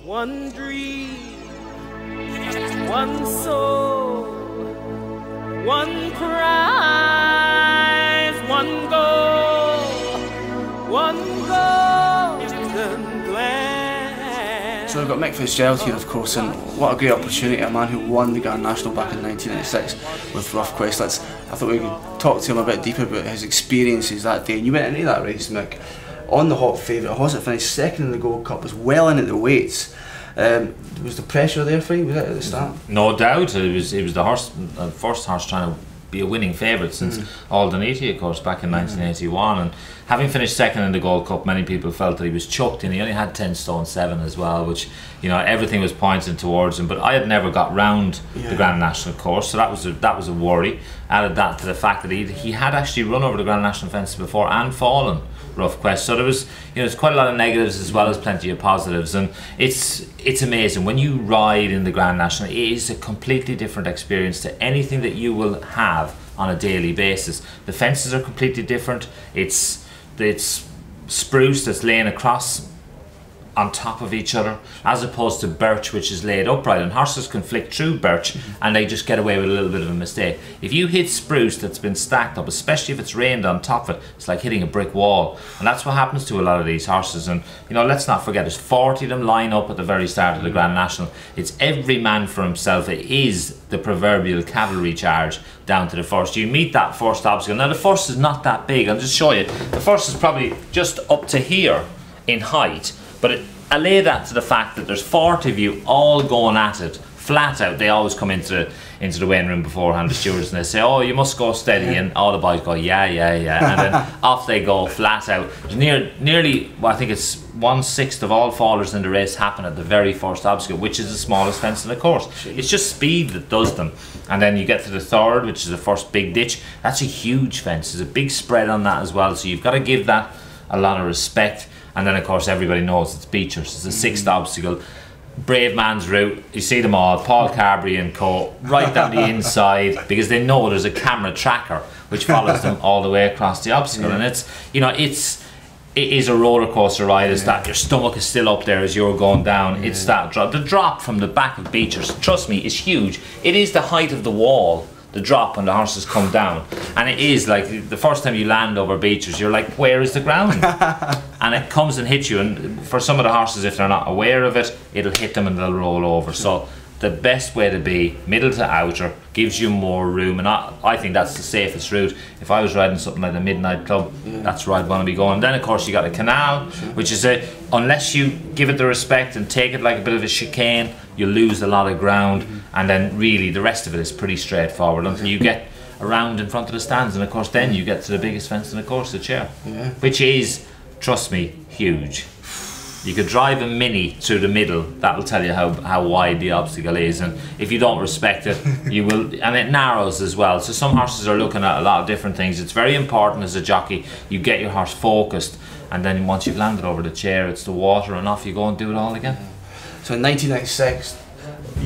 One dream, one soul, one prize, one goal, one golden glance. So we've got Mick Fitzgerald here, of course, and what a great opportunity, a man who won the Grand National back in 1996 with Rough Quest. I thought we could talk to him a bit deeper about his experiences that day. And you went into that race, Mick, on the hot favourite. A horse that finished second in the Gold Cup, was well in at the weights. Was the pressure there for you? Was it at the start? No doubt. It was the horse, first horse trying to be a winning favourite since Aintree, of course, back in 1981. And having finished second in the Gold Cup, many people felt that he was chucked in. He only had 10 stone 7 as well, which, you know, everything was pointing towards him. But I had never got round the Grand National course, so that was a worry. Added that to the fact that he had actually run over the Grand National fences before and fallen Rough Quest, so there was, you know, there's quite a lot of negatives as well as plenty of positives. And it's amazing when you ride in the Grand National. It is a completely different experience to anything that you will have on a daily basis. The fences are completely different. It's spruce that's laying across on top of each other, as opposed to birch, which is laid upright, and horses can flick through birch and they just get away with a little bit of a mistake. If you hit spruce that's been stacked up, especially if it's rained on top of it, it's like hitting a brick wall, and that's what happens to a lot of these horses. And, you know, let's not forget, there's 40 of them line up at the very start of the Grand National. It's every man for himself. It is the proverbial cavalry charge down to the first. You meet that first obstacle. Now the first is not that big. I'll just show you. The first is probably just up to here in height, but I lay that to the fact that there's 40 of you all going at it flat out. They always come into the weighing room beforehand, the stewards, and they say, "Oh, you must go steady," and all the boys go, yeah, and then off they go flat out. Nearly, well, I think it's 1/6 of all fallers in the race happen at the very first obstacle, which is the smallest fence in the course. It's just speed that does them. And then you get to the third, which is the first big ditch. That's a huge fence. There's a big spread on that as well, so you've got to give that a lot of respect. And then, of course, everybody knows it's Beechers. It's the 6th obstacle. Brave man's route. You see them all. Paul Carberry and co. Right down the inside, because they know there's a camera tracker which follows them all the way across the obstacle. And it's, you know, it is a roller coaster ride. It's that your stomach is still up there as you're going down. It's that drop. The drop from the back of Beechers, trust me, is huge. It is the height of the wall, the drop when the horses come down, and it is like the first time you land over Beechers, you're like, where is the ground? And it comes and hits you, and for some of the horses, if they're not aware of it, it'll hit them and they'll roll over. So the best way to be, middle to outer, gives you more room, and I think that's the safest route. If I was riding something like the Midnight Club, that's where I'd want to be going. And then, of course, you got a canal, which is unless you give it the respect and take it like a bit of a chicane, you'll lose a lot of ground. And then really the rest of it is pretty straightforward until you get around in front of the stands, and of course then you get to the biggest fence in the course, the Chair, which is, trust me, huge. You could drive a Mini through the middle, that'll tell you how wide the obstacle is, and if you don't respect it, you will, and it narrows as well. So some horses are looking at a lot of different things. It's very important as a jockey, you get your horse focused, and then once you've landed over the Chair, it's the water, and off you go and do it all again. So in 1996,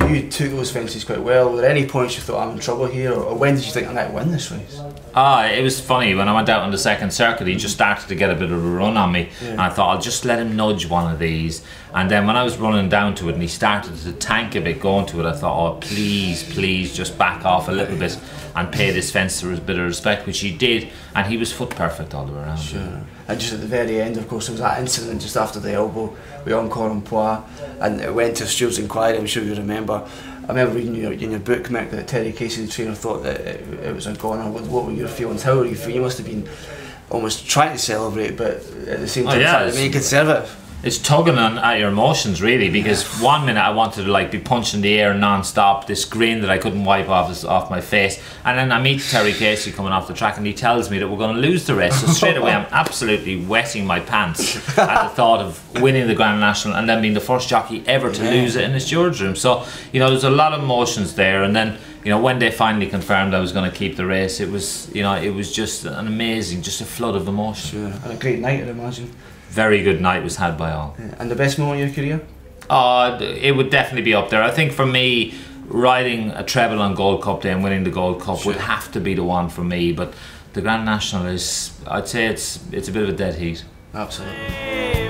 you took those fences quite well. Were there any points you thought, I'm in trouble here, or when did you think I might win this race? It was funny, when I went out on the second circuit, he just started to get a bit of a run on me, and I thought, I'll just let him nudge one of these. And then when I was running down to it and he started to tank a bit going to it, I thought, oh, please just back off a little bit and pay this fence a bit of respect, which he did, and he was foot perfect all the way around. Sure. And just at the very end, of course, there was that incident just after the elbow with Encore and Poix, and it went to Stewards Inquiry, I'm sure you remember. I remember reading in your book, Mick, that Terry Casey, the trainer, thought that it was a goner. What were your feelings? How were you feeling? You must have been almost trying to celebrate, but at the same time trying to remain conservative. It's tugging at your emotions, really, because one minute I wanted to like be punching the air non-stop, this grin that I couldn't wipe off my face, and then I meet Terry Casey coming off the track and he tells me that we're going to lose the race, so straight away I'm absolutely wetting my pants at the thought of winning the Grand National and then being the first jockey ever to lose it in the stewards room. So, you know, there's a lot of emotions there, and then, you know, when they finally confirmed I was going to keep the race, it was, you know, it was just an amazing, just a flood of emotion. Sure, and a great night, I'd imagine. Very good night was had by all. And the best moment of your career? It would definitely be up there. I think for me, riding a treble on Gold Cup Day and winning the Gold Cup would have to be the one for me. But the Grand National is, I'd say it's a bit of a dead heat. Absolutely.